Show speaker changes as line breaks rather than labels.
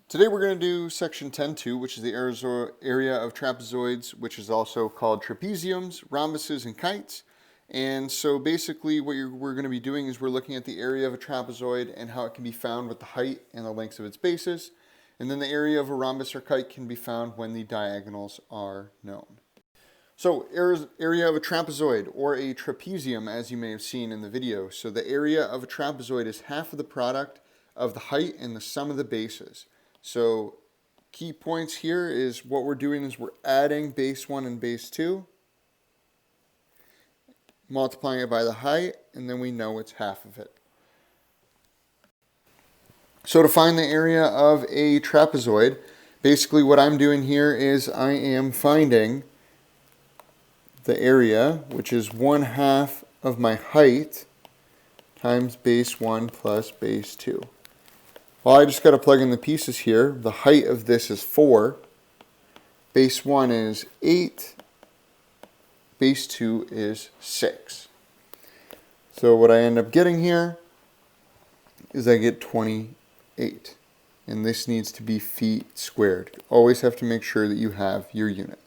Today we're going to do section 10.2, which is the area of trapezoids, which is also called trapeziums, rhombuses, and kites. And so basically what we're going to be doing is we're looking at the area of a trapezoid and how it can be found with the height and the lengths of its bases. And then the area of a rhombus or kite can be found when the diagonals are known. So area of a trapezoid, or a trapezium, as you may have seen in the video. So the area of a trapezoid is half of the product of the height and the sum of the bases. So key points here is what we're doing is we're adding base 1 and base 2, multiplying it by the height, and then we know it's half of it. So to find the area of a trapezoid, basically what I'm doing here is I am finding the area, which is 1/2 of my height times base 1 plus base 2. Well, I just got to plug in the pieces here. The height of this is 4. Base 1 is 8. Base 2 is 6. So what I end up getting here is I get 28. And this needs to be feet squared. Always have to make sure that you have your units.